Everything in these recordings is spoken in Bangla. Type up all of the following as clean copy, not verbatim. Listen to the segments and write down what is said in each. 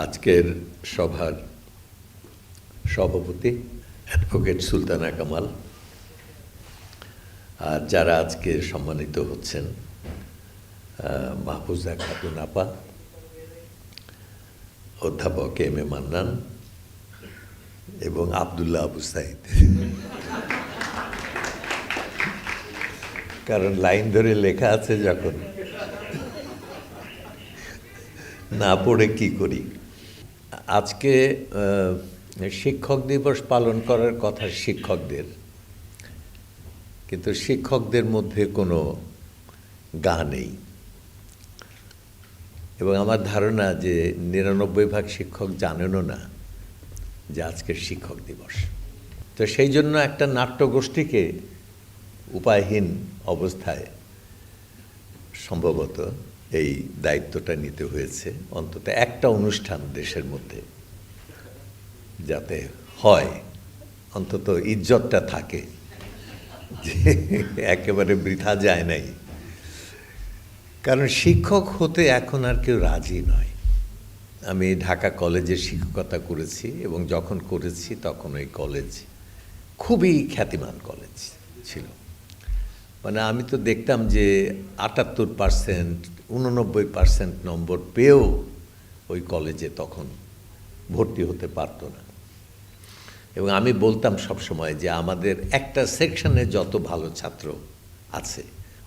আজকের সভার সভাপতি অ্যাডভোকেট সুলতানা কামাল, আর যারা আজকে সম্মানিত হচ্ছেন মাহফুজা খাতুন আপা, অধ্যাপক এম এ মান্নান এবং আবদুল্লাহ আবু সাইদ। কারণ লাইন ধরে লেখা আছে, যখন না পড়ে কি করি। আজকে শিক্ষক দিবস পালন করার কথা শিক্ষকদের, কিন্তু শিক্ষকদের মধ্যে কোনো গা নেই, এবং আমার ধারণা যে ৯৯% শিক্ষক জানেনও না যে আজকের শিক্ষক দিবস। তো সেই জন্য একটা নাট্যগোষ্ঠীকে উপায়হীন অবস্থায় সম্ভবত এই দায়িত্বটা নিতে হয়েছে। অন্তত একটা অনুষ্ঠান দেশের মধ্যে যাতে হয়, অন্তত ইজ্জতটা থাকে, যে একেবারে বৃথা যায় নাই। কারণ শিক্ষক হতে এখন আর কেউ রাজি নয়। আমি ঢাকা কলেজে শিক্ষকতা করেছি, এবং যখন করেছি তখন ওই কলেজ খুবই খ্যাতিমান কলেজ ছিল। মানে আমি তো দেখতাম যে ৭৮%, ৮৯% নম্বর পেয়েও ওই কলেজে তখন ভর্তি হতে পারতো না। এবং আমি বলতাম সবসময় যে আমাদের একটা সেকশনে যত ভালো ছাত্র আছে,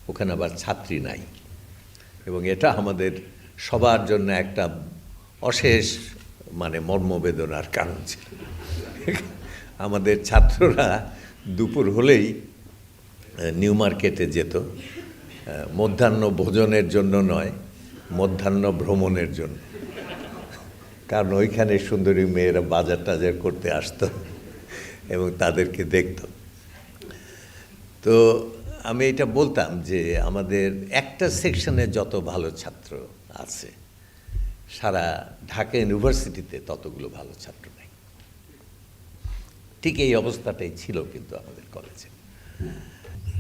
ওখানে আবার ছাত্রী নাই। এবং এটা আমাদের সবার জন্য একটা অশেষ মর্মবেদনার কারণ ছিল। আমাদের ছাত্ররা দুপুর হলেই নিউ মার্কেটে যেত, মধ্যাহ্ন ভোজনের জন্য নয়, মধ্যাহ্ন ভ্রমণের জন্য। কারণ ওইখানে সুন্দরী মেয়েরা বাজার টাজার করতে আসতো এবং তাদেরকে দেখত। তো আমি এটা বলতাম যে আমাদের একটা সেকশনে যত ভালো ছাত্র আছে, সারা ঢাকা ইউনিভার্সিটিতে ততগুলো ভালো ছাত্র নেই। ঠিক এই অবস্থাটাই ছিল কিন্তু আমাদের কলেজে।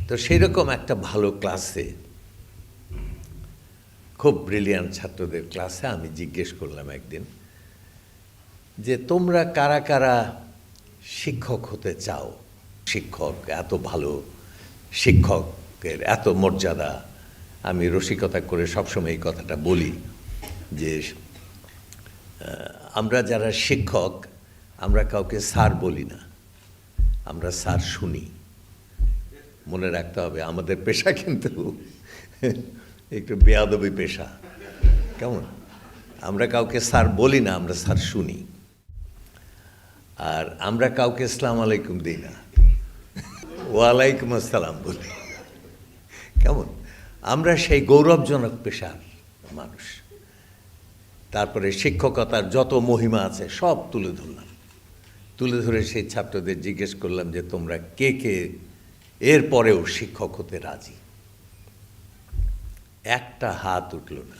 তো সেই রকম একটা ভালো ক্লাসে, খুব ব্রিলিয়ান্ট ছাত্রদের ক্লাসে আমি জিজ্ঞেস করলাম একদিন যে তোমরা কারা কারা শিক্ষক হতে চাও? শিক্ষক এত ভালো, শিক্ষকের এত মর্যাদা। আমি রসিকতা করে সবসময় এই কথাটা বলি যে আমরা যারা শিক্ষক, আমরা কাউকে স্যার বলি না, আমরা স্যার শুনি। মনে রাখতে হবে, আমাদের পেশা কিন্তু একটু বেয়াদবি পেশা। কেমন? আমরা কাউকে স্যার বলি না, আমরা স্যার শুনি। আর আমরা কাউকে আসসালামু আলাইকুম দিই না, ওয়ালাইকুম আসসালাম বলি। কেমন? আমরা সেই গৌরবজনক পেশার মানুষ। তারপরে শিক্ষকতার যত মহিমা আছে সব তুলে ধরলাম। তুলে ধরে সেই ছাত্রদের জিজ্ঞেস করলাম যে তোমরা কে কে এর পরেও শিক্ষক হতে রাজি? একটা হাত উঠল না।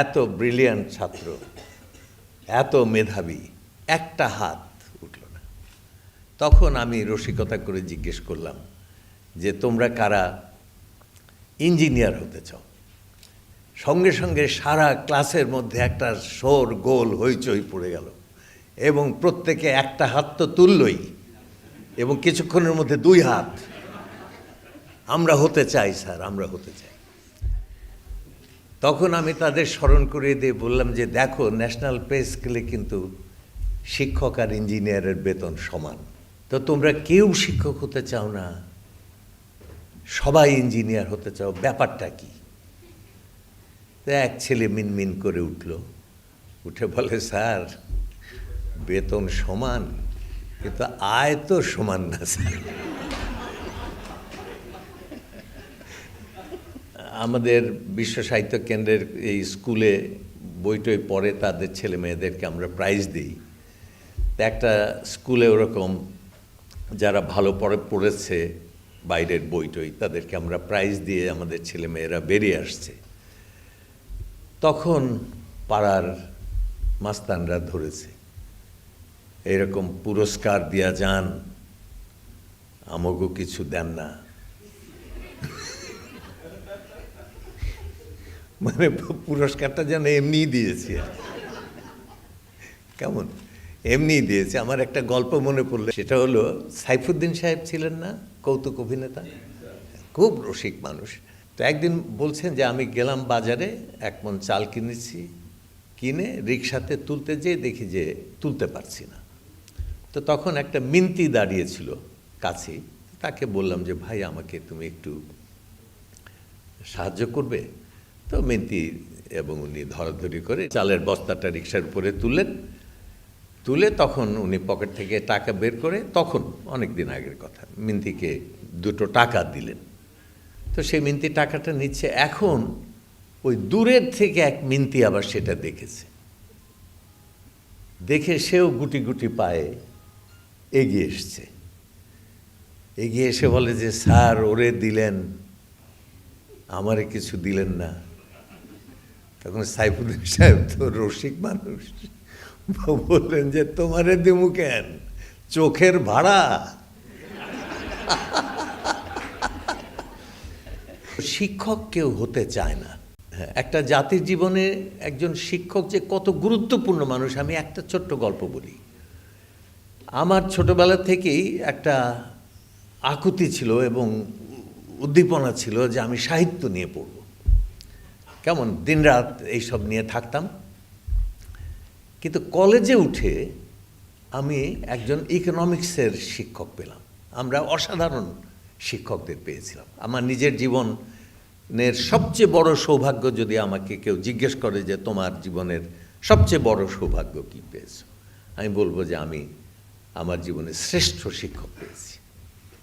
এত ব্রিলিয়ান্ট ছাত্র, এত মেধাবী, একটা হাত উঠল না। তখন আমি রসিকতা করে জিজ্ঞেস করলাম যে তোমরা কারা ইঞ্জিনিয়ার হতে চাও? সঙ্গে সঙ্গে সারা ক্লাসের মধ্যে একটা শোর গোল হইচই পড়ে গেল, এবং প্রত্যেকে একটা হাত তো তুললই, এবং কিছুক্ষণের মধ্যে 2 হাত। আমরা হতে চাই স্যার, আমরা হতে চাই। তখন আমি তাদের স্মরণ করিয়ে দিয়ে বললাম যে দেখো, ন্যাশনাল পে স্কেলে কিন্তু শিক্ষক আর ইঞ্জিনিয়ারের বেতন সমান। তো তোমরা কেউ শিক্ষক হতে চাও না, সবাই ইঞ্জিনিয়ার হতে চাও, ব্যাপারটা কি? তো এক ছেলে মিনমিন করে উঠল, উঠে বলে স্যার, বেতন সমান কিন্তু আয় তো সমান না স্যার। আমাদের বিশ্ব সাহিত্য কেন্দ্রের এই স্কুলে বইটই পড়ে তাদের ছেলে মেয়েদেরকে আমরা প্রাইজ দিই। একটা স্কুলে ওরকম যারা ভালো পড়েছে বাইরের বইটই, তাদেরকে আমরা প্রাইজ দিয়ে আমাদের ছেলে মেয়েরা বেরিয়ে আসছে। তখন পাড়ার মাস্তানরা ধরেছে, এরকম পুরস্কার দিয়া যান, আমাকেও কিছু দেন না। মানে পুরস্কারটা যেন এমনিই দিয়েছি। কেমন এমনি দিয়েছে। আমার একটা গল্প মনে পড়লো, সেটা হলো সাইফুদ্দিন সাহেব ছিলেন না, কৌতুক অভিনেতা, খুব রসিক মানুষ। তো একদিন বলছেন যে আমি গেলাম বাজারে, 1 মণ চাল কিনেছি, কিনে রিক্সাতে তুলতে যেয়ে দেখি যে তুলতে পারছি না। তো তখন একটা মিন্তি দাঁড়িয়েছিল কাছে, তাকে বললাম যে ভাই আমাকে তুমি একটু সাহায্য করবে? তো মিন্তি এবং উনি ধরাধরি করে চালের বস্তাটা রিক্সার উপরে তুলে তখন উনি পকেট থেকে টাকা বের করে, তখন অনেক দিন আগের কথা, মিন্তিকে 2 টাকা দিলেন। তো সেই মিন্তি টাকাটা নিচ্ছে। এখন ওই দূরের থেকে এক মিন্তি আবার সেটা দেখে সেও গুটি গুটি পায়ে এগিয়ে এসে বলে যে স্যার ওরে দিলেন, আমারে কিছু দিলেন না। তখন সাইফুদ্দিন সাহেব তো রসিক মানুষ, বললেন যে তোমারে দিমু কেন, চোখের ভাড়া। শিক্ষক কেউ হতে চায় না। একটা জাতির জীবনে একজন শিক্ষক যে কত গুরুত্বপূর্ণ মানুষ, আমি একটা ছোট্ট গল্প বলি। আমার ছোটবেলা থেকেই একটা আকুতি ছিল এবং উদ্দীপনা ছিল যে আমি সাহিত্য নিয়ে পড়ব, কেমন দিনরাত এইসব নিয়ে থাকতাম। কিন্তু কলেজে উঠে আমি একজন ইকোনমিক্সের শিক্ষক পেলাম। আমরা অসাধারণ শিক্ষকদের পেয়েছিলাম। আমার নিজের জীবনের সবচেয়ে বড় সৌভাগ্য, যদি আমাকে কেউ জিজ্ঞেস করে যে তোমার জীবনের সবচেয়ে বড় সৌভাগ্য কী পেয়েছো, আমি বলবো যে আমি আমার জীবনের শ্রেষ্ঠ শিক্ষক পেয়েছি।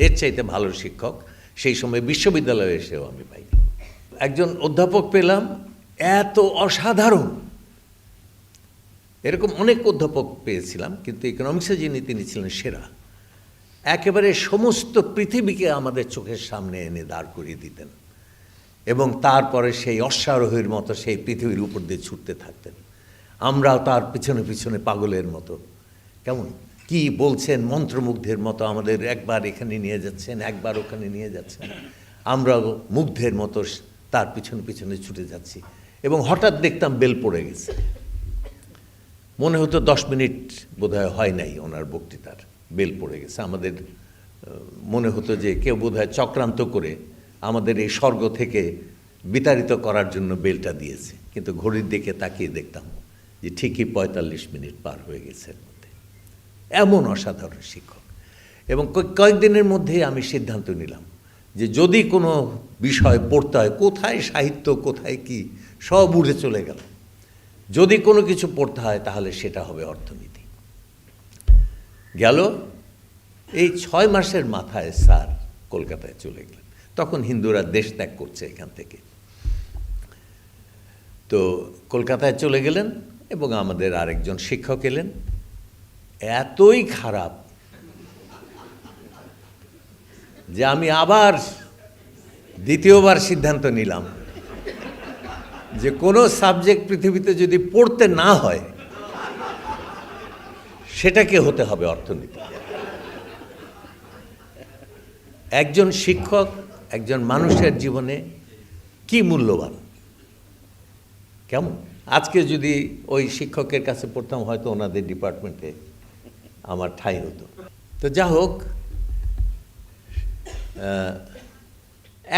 এর চাইতে ভালো শিক্ষক সেই সময় বিশ্ববিদ্যালয়ে এসেও আমি পাইনি। একজন অধ্যাপক পেলাম এত অসাধারণ, এরকম অনেক অধ্যাপক পেয়েছিলাম, কিন্তু ইকোনমিক্সে তিনি ছিলেন সেরা। একেবারে সমস্ত পৃথিবীকে আমাদের চোখের সামনে এনে দাঁড় করিয়ে দিতেন এবং তারপরে সেই অশ্বারোহীর মতো সেই পৃথিবীর উপর দিয়ে ছুটতে থাকতেন। আমরাও তার পিছনে পিছনে পাগলের মতো, কেমন কি বলছেন মন্ত্রমুগ্ধের মতো আমাদের একবার এখানে নিয়ে যাচ্ছেন, একবার ওখানে নিয়ে যাচ্ছেন। আমরাও মুগ্ধের মতো তার পিছনে পিছনে ছুটে যাচ্ছি এবং হঠাৎ দেখতাম বেল পড়ে গেছে। মনে হতো 10 মিনিট বোধহয় হয় নাই ওনার বক্তৃতার, বেল পড়ে গেছে। আমাদের মনে হতো যে কেউ বোধহয় চক্রান্ত করে আমাদের এই স্বর্গ থেকে বিতাড়িত করার জন্য বেলটা দিয়েছে। কিন্তু ঘড়ির দিকে তাকিয়ে দেখতাম যে ঠিকই 45 মিনিট পার হয়ে গেছে এর মধ্যে। এমন অসাধারণ শিক্ষক। এবং কয়েকদিনের মধ্যেই আমি সিদ্ধান্ত নিলাম যে যদি কোনো বিষয় পড়তে হয়, কোথায় সাহিত্য কোথায় কি সব উড়ে চলে গেল, যদি কোনো কিছু পড়তে হয় তাহলে সেটা হবে অর্থনীতি। গেল এই 6 মাসের মাথায় স্যার কলকাতায় চলে গেলেন। তখন হিন্দুরা দেশ ত্যাগ করছে এখান থেকে। তো কলকাতায় চলে গেলেন এবং আমাদের আরেকজন শিক্ষক এলেন, এতই খারাপ যে আমি আবার দ্বিতীয়বার সিদ্ধান্ত নিলাম যে কোনো সাবজেক্ট পৃথিবীতে যদি পড়তে না হয় সেটাকে হতে হবে অর্থনীতি। একজন শিক্ষক একজন মানুষের জীবনে কি মূল্যবান, কেমন। আজকে যদি ওই শিক্ষকের কাছে পড়তাম হয়তো ওনাদের ডিপার্টমেন্টে আমার ঠাঁই হতো। তো যা হোক,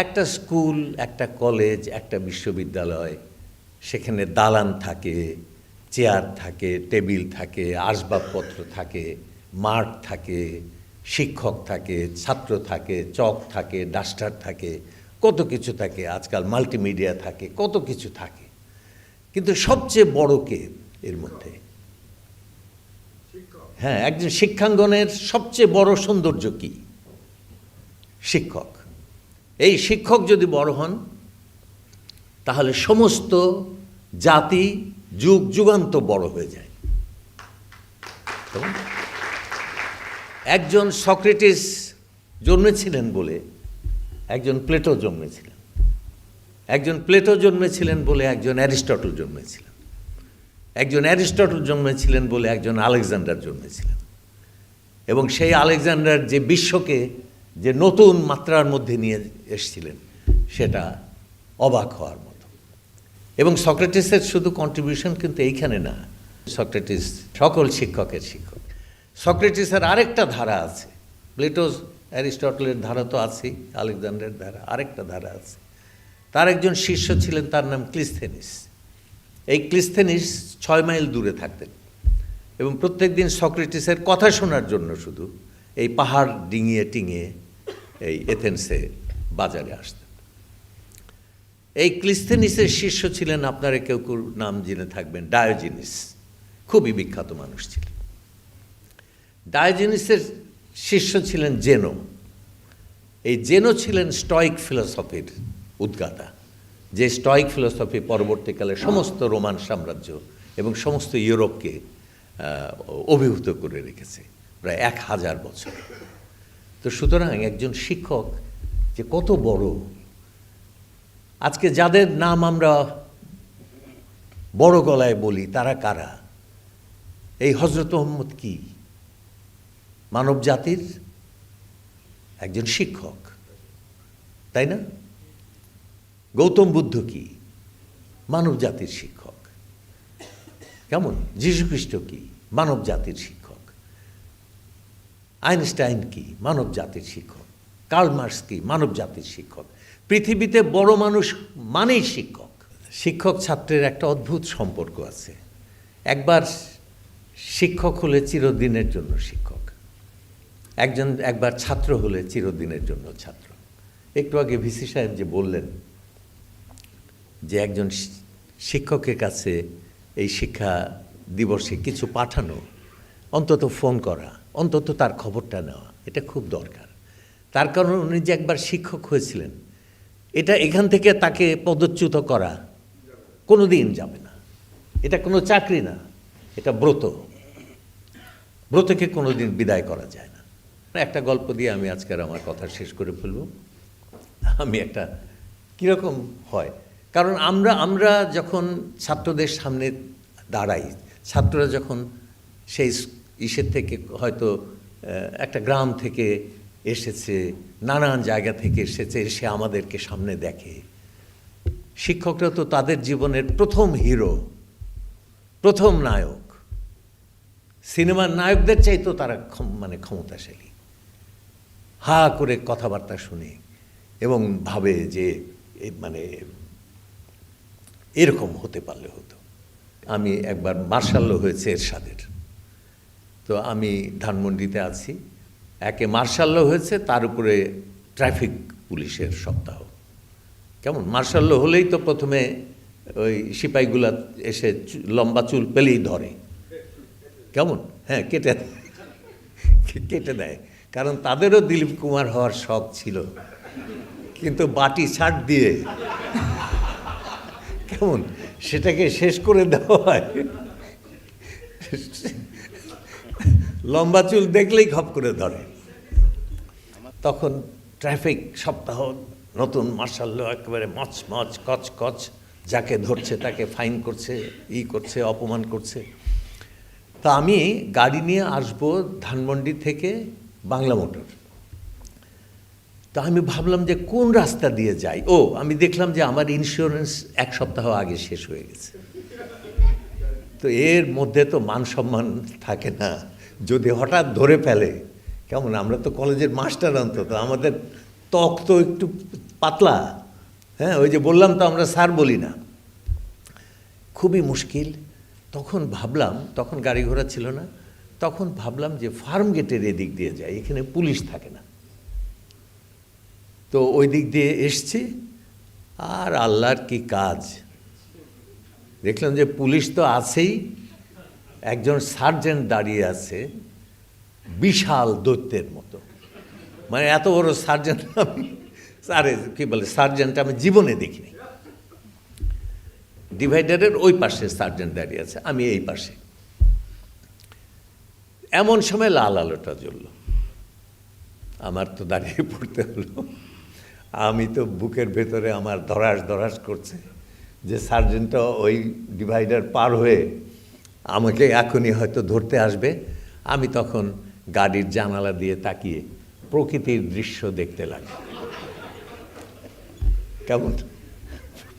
একটা স্কুল, একটা কলেজ, একটা বিশ্ববিদ্যালয়, সেখানে দালান থাকে, চেয়ার থাকে, টেবিল থাকে, আসবাবপত্র থাকে, মাঠ থাকে, শিক্ষক থাকে, ছাত্র থাকে, চক থাকে, ডাস্টার থাকে, কত কিছু থাকে। আজকাল মাল্টিমিডিয়া থাকে, কত কিছু থাকে। কিন্তু সবচেয়ে বড় কে এর মধ্যে? হ্যাঁ, একজন শিক্ষাঙ্গনের সবচেয়ে বড় সৌন্দর্য কি? শিক্ষক। এই শিক্ষক যদি বড় হন তাহলে সমস্ত জাতি যুগ যুগান্ত বড় হয়ে যায়। একজন সক্রেটিস জন্মেছিলেন বলে একজন প্লেটো জন্মেছিলেন, একজন প্লেটো জন্মেছিলেন বলে একজন অ্যারিস্টটল জন্মেছিলেন, একজন অ্যারিস্টটল জন্মেছিলেন বলে একজন আলেকজান্ডার জন্মেছিলেন। এবং সেই আলেকজান্ডার যে বিশ্বকে যে নতুন মাত্রার মধ্যে নিয়ে এসেছিলেন সেটা অবাক হওয়ার মতো। এবং সক্রেটিসের শুধু কন্ট্রিবিউশন কিন্তু এইখানে না, সক্রেটিস সকল শিক্ষকের শিক্ষক। সক্রেটিসের আরেকটা ধারা আছে, প্লেটোস অ্যারিস্টটলের ধারা তো আছেই, আলেকজান্ডারের ধারা, আরেকটা ধারা আছে। তার একজন শিষ্য ছিলেন, তার নাম ক্লিস্থেনিস। এই ক্লিস্থেনিস 6 মাইল দূরে থাকতেন এবং প্রত্যেক দিন সক্রেটিসের কথা শোনার জন্য শুধু এই পাহাড় ডিঙিয়ে টিঙিয়ে এই এথেন্সে বাজারে আসতেন। এই ক্লিস্থেনিসের শিষ্য ছিলেন, আপনারা কেউ কেউ নাম জেনে থাকবেন, ডায়োজিনিস। খুবই বিখ্যাত মানুষ ছিলেন। ডায়োজিনিসের শিষ্য ছিলেন জেনো। এই জেনো ছিলেন স্টয়িক ফিলসফির উদ্গাতা, যে স্টয়িক ফিলসফি পরবর্তীকালে সমস্ত রোমান সাম্রাজ্য এবং সমস্ত ইউরোপকে অভিভূত করে রেখেছে প্রায় 1000 বছর। তো সুতরাং একজন শিক্ষক যে কত বড়। আজকে যাদের নাম আমরা বড় গলায় বলি তারা কারা? এই হযরত মুহাম্মদ কি? মানব জাতির একজন শিক্ষক, তাই না? গৌতম বুদ্ধ কি? মানব জাতির শিক্ষক। কেমন? যীশুখ্রিস্ট কি? মানব জাতির শিক্ষক। আইনস্টাইন কি? মানব জাতির শিক্ষক। কার্ল মার্কস কি? মানব জাতির শিক্ষক। পৃথিবীতে বড় মানুষ মানেই শিক্ষক। শিক্ষক ছাত্রের একটা অদ্ভুত সম্পর্ক আছে। একবার শিক্ষক হলে চিরদিনের জন্য শিক্ষক, একবার ছাত্র হলে চিরদিনের জন্য ছাত্র। একটু আগে ভিসি সাহেব যে বললেন যে একজন শিক্ষকের কাছে এই শিক্ষা দিবসে কিছু পাঠানো, অন্তত ফোন করা, অন্তত তার খবরটা নেওয়া, এটা খুব দরকার। তার কারণ উনি যে একবার শিক্ষক হয়েছিলেন, এটা এখান থেকে তাকে পদচ্যুত করা কোনো দিন যাবে না। এটা কোনো চাকরি না, এটা ব্রত। ব্রতকে কোনো দিন বিদায় করা যায় না। একটা গল্প দিয়ে আমি আজকের আমার কথা শেষ করে ফেলব। আমি একটা কীরকম হয়, কারণ আমরা যখন ছাত্রদের সামনে দাঁড়াই, ছাত্ররা যখন সেই ইসের থেকে হয়তো একটা গ্রাম থেকে এসেছে, নানান জায়গা থেকে এসেছে, এসে আমাদেরকে সামনে দেখে। শিক্ষকরা তো তাদের জীবনের প্রথম হিরো, প্রথম নায়ক। সিনেমার নায়কদের চাইতো তারা ক্ষমতাশালী। হা করে কথাবার্তা শুনে এবং ভাবে যে এরকম হতে পারলে হতো। আমি একবার মার্শাল ল হয়েছে এরশাদের, তো আমি ধানমন্ডিতে আছি, একে মার্শাল ল হয়েছে, তার উপরে ট্রাফিক পুলিশের সপ্তাহ। কেমন? মার্শাল ল হলেই তো প্রথমে ওই সিপাহীগুলা এসে লম্বা চুল পেলেই ধরে, কেমন? হ্যাঁ, কেটে দেয়। কারণ তাদেরও দিলীপ কুমার হওয়ার শখ ছিল, কিন্তু বাটি ছাড় দিয়ে কেমন সেটাকে শেষ করে দেওয়া হয়। লম্বা চুল দেখলেই খপ করে ধরে। তখন ট্রাফিক সপ্তাহ, নতুন মার্শাল ল, একেবারে মচ মচ কচ কচ, যাকে ধরছে তাকে ফাইন করছে, করছে, অপমান করছে। তা আমি গাড়ি নিয়ে আসবো ধানমন্ডি থেকে বাংলা মোটর। তা আমি ভাবলাম যে কোন রাস্তা দিয়ে যাই। আমি দেখলাম যে আমার ইন্স্যুরেন্স 1 সপ্তাহ আগে শেষ হয়ে গেছে। তো এর মধ্যে তো মান সম্মান থাকে না, যদি হঠাৎ ধরে ফেলে। কেমন? আমরা তো কলেজের মাস্টার, অন্তত আমাদের ত্বক তো একটু পাতলা। হ্যাঁ, ওই যে বললাম তো, আমরা স্যার বলি না। খুবই মুশকিল। তখন ভাবলাম, তখন গাড়ি ঘোড়া ছিল না, তখন ভাবলাম যে ফার্ম গেটের এদিক দিয়ে যাই, এখানে পুলিশ থাকে না। তো ওই দিক দিয়ে এসছি, আর আল্লাহর কি কাজ, দেখলাম যে পুলিশ তো আছেই, একজন সার্জেন্ট দাঁড়িয়ে আছে বিশাল দৈত্যের মতো। এত বড় সার্জেন্ট আমি, সার্জেন্ট আমি জীবনে দেখিনি। ডিভাইডারের ওই পাশে সার্জেন্ট দাঁড়িয়ে আছে, আমি এই পাশে। এমন সময় লাল আলোটা জ্বলল, আমার তো দাঁড়িয়ে পড়তে হলো। আমি তো বুকের ভেতরে আমার ধরাস ধরাস করছে যে সার্জেন্টটা ওই ডিভাইডার পার হয়ে আমাকে এখনই হয়তো ধরতে আসবে। আমি তখন গাড়ির জানালা দিয়ে তাকিয়ে প্রকৃতির দৃশ্য দেখতে লাগি। কেমন?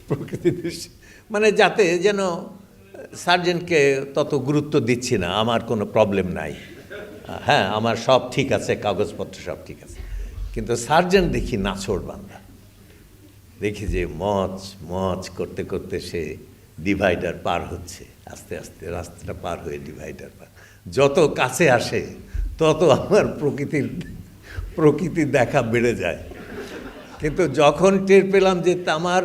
প্রকৃতির দৃশ্য, যাতে যেন সার্জেন্টকে তত গুরুত্ব দিচ্ছি না, আমার কোনো প্রবলেম নাই। হ্যাঁ, আমার সব ঠিক আছে, কাগজপত্র সব ঠিক আছে। কিন্তু সার্জেন্ট দেখি নাছোড়বান্দা, দেখি যে মচ মচ করতে করতে সে ডিভাইডার পার হচ্ছে, আস্তে আস্তে রাস্তাটা পার হয়ে ডিভাইডার পার। যত কাছে আসে তত আমার প্রকৃতির দেখা বেড়ে যায়। কিন্তু যখন টের পেলাম যে আমার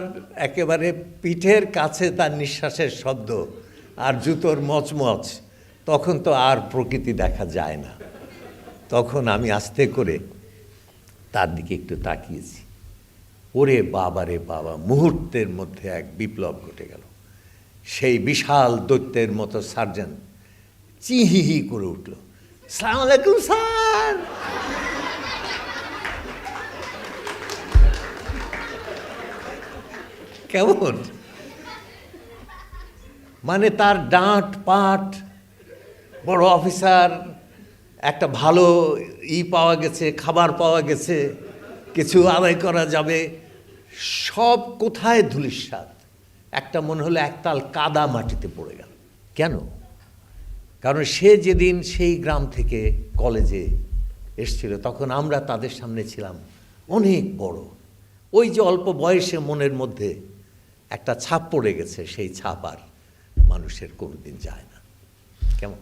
একেবারে পিঠের কাছে তার নিঃশ্বাসের শব্দ আর জুতোর মচমচ, তখন তো আর প্রকৃতি দেখা যায় না। তখন আমি আস্তে করে তার দিকে একটু তাকিয়েছি। ওরে বাবা রে বাবা, মুহূর্তের মধ্যে এক বিপ্লব ঘটে গেল। সেই বিশাল দৈত্যের মতো সার্জেন্ট চিহিহি করে উঠল, আসসালামু আলাইকুম স্যার। কেমন মানে তার ডাঁট পাট, বড় অফিসার, একটা ভালো পাওয়া গেছে, খাবার পাওয়া গেছে, কিছু আদায় করা যাবে, সব কোথায় ধূলিসাৎ। একটা মনে হলো একতাল কাদা মাটিতে পড়ে গেল। কেন? কারণ সে যেদিন সেই গ্রাম থেকে কলেজে এসছিল, তখন আমরা তাদের সামনে ছিলাম অনেক বড়। ওই যে অল্প বয়সে মনের মধ্যে একটা ছাপ পড়ে গেছে, সেই ছাপ আর মানুষের কোনোদিন যায় না। কেমন?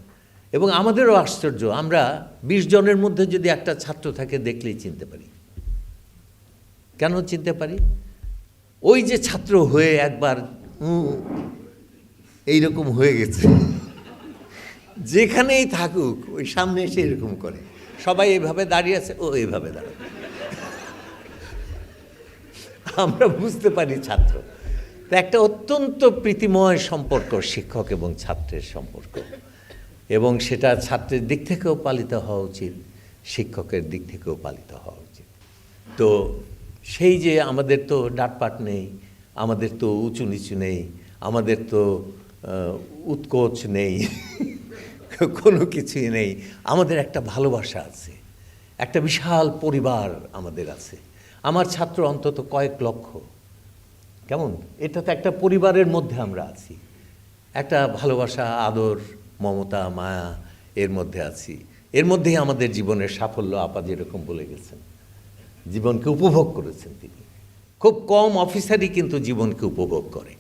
এবং আমাদেরও আশ্চর্য, আমরা 20 জনের মধ্যে যদি একটা ছাত্র থাকে দেখলেই চিনতে পারি। কেন চিনতে পারি? ওই যে ছাত্র হয়ে একবার এইরকম হয়ে গেছে, যেখানেই থাকুক ওই সামনে এসে এরকম করে, সবাই এইভাবে দাঁড়িয়ে আছে, ও এইভাবে দাঁড়ায়। আমরা বুঝতে পারি ছাত্র। তো একটা অত্যন্ত প্রীতিময় সম্পর্ক শিক্ষক এবং ছাত্রের সম্পর্ক, এবং সেটা ছাত্রের দিক থেকেও পালিত হওয়া উচিত, শিক্ষকের দিক থেকেও পালিত হওয়া উচিত। তো সেই যে আমাদের তো ডাটপাট নেই, আমাদের তো উঁচু নিচু নেই, আমাদের তো উৎকোচ নেই, কোনো কিছুই নেই। আমাদের একটা ভালোবাসা আছে, একটা বিশাল পরিবার আমাদের আছে। আমার ছাত্র অন্তত কয়েক লক্ষ। কেমন? এটা তো একটা পরিবারের মধ্যে আমরা আছি, একটা ভালোবাসা, আদর, মমতা, মায়া এর মধ্যে আছি। এর মধ্যেই আমাদের জীবনের সাফল্য। আপা যেরকম বলে গেছেন, জীবনকে উপভোগ করেছেন তিনি। খুব কম অফিসারই কিন্তু জীবনকে উপভোগ করে।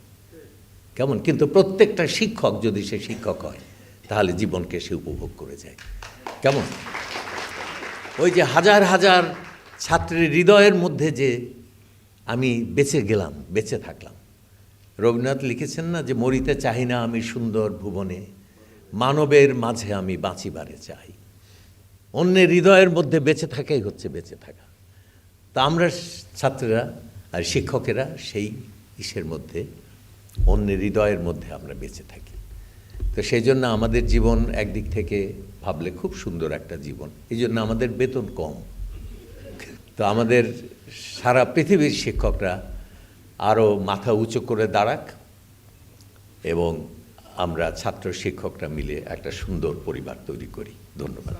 কেমন? কিন্তু প্রত্যেকটা শিক্ষক যদি সে শিক্ষক হয় তাহলে জীবনকে সে উপভোগ করে যায়। কেমন? ওই যে হাজার হাজার ছাত্রের হৃদয়ের মধ্যে যে আমি বেঁচে গেলাম, বেঁচে থাকলাম। রবীন্দ্রনাথ লিখেছেন না যে, মরিতে চাহি না আমি সুন্দর ভুবনে, মানবের মাঝে আমি বাঁচিবারে চাই। অন্যের হৃদয়ের মধ্যে বেঁচে থাকাই হচ্ছে বেঁচে থাকা। তা আমরা ছাত্ররা আর শিক্ষকেরা সেই ইসের মধ্যে, অন্যের হৃদয়ের মধ্যে আমরা বেঁচে থাকি। তো সেই জন্য আমাদের জীবন একদিক থেকে ভাবলে খুব সুন্দর একটা জীবন। এই জন্য আমাদের বেতন কম। তো আমাদের সারা পৃথিবীর শিক্ষকরা আরও মাথা উঁচু করে দাঁড়াক, এবং আমরা ছাত্র শিক্ষকরা মিলে একটা সুন্দর পরিবার তৈরি করি। ধন্যবাদ।